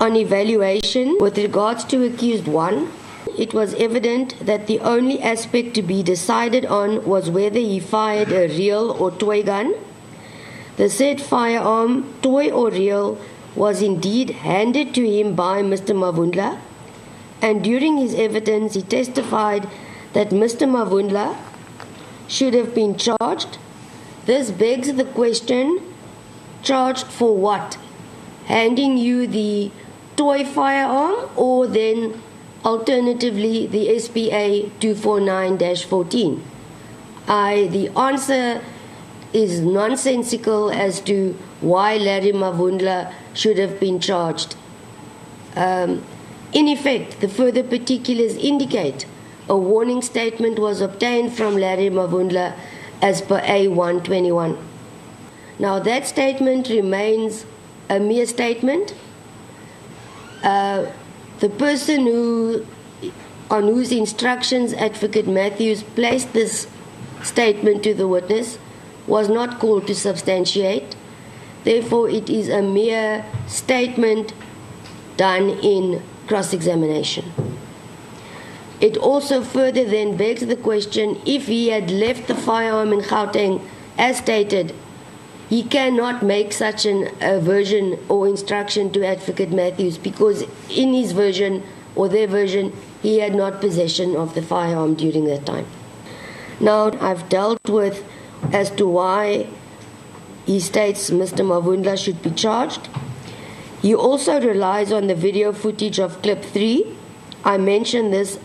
On evaluation, with regards to accused 1, it was evident that the only aspect to be decided on was whether he fired a real or toy gun. The said firearm, toy or real, was indeed handed to him by Mr. Mavundla, and during his evidence he testified that Mr. Mavundla should have been charged. This begs the question, charged for what? Handing you the toy firearm, or then alternatively the SPA 249-14? The answer is nonsensical as to why Larry Mavundla should have been charged. In effect, the further particulars indicate a warning statement was obtained from Larry Mavundla as per A121. Now that statement remains a mere statement. The person on whose instructions Advocate Matthews placed this statement to the witness was not called to substantiate. Therefore, it is a mere statement done in cross-examination. It also further then begs the question, if he had left the firearm in Gauteng as stated, he cannot make such a version or instruction to Advocate Matthews, because in his version or their version, he had not possession of the firearm during that time. Now, I've dealt with as to why he states Mr. Mavundla should be charged. He also relies on the video footage of clip 3. I mention this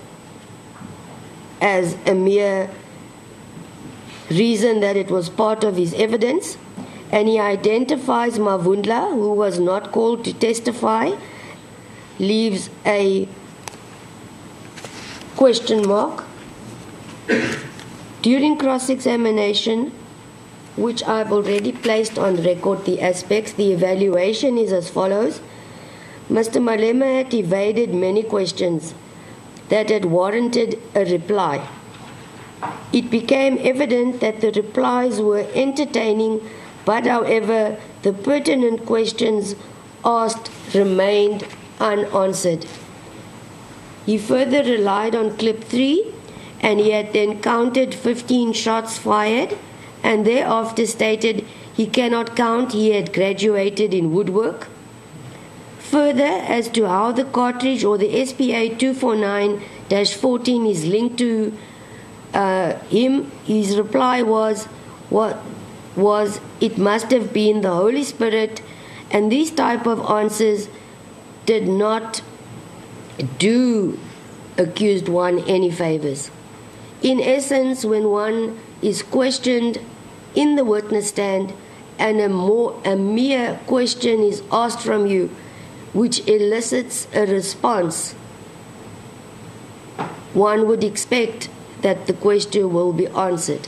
as a mere reason that it was part of his evidence, and he identifies Mavundla, who was not called to testify, leaves a question mark. During cross-examination, which I've already placed on record the aspects, the evaluation is as follows. Mr. Malema had evaded many questions that had warranted a reply. It became evident that the replies were entertaining, but however, the pertinent questions asked remained unanswered. He further relied on clip 3, and he had then counted 15 shots fired, and thereafter stated he cannot count, he had graduated in woodwork. Further, as to how the cartridge or the SPA 249-14 is linked to him, his reply was it must have been the Holy Spirit, and these type of answers did not do accused one any favors. In essence, when one is questioned in the witness stand and a mere question is asked from you which elicits a response, one would expect that the question will be answered.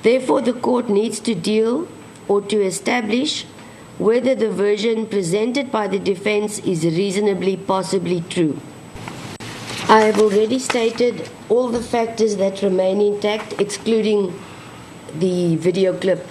Therefore, the court needs to deal or to establish whether the version presented by the defense is reasonably possibly true. I have already stated all the factors that remain intact, excluding the video clip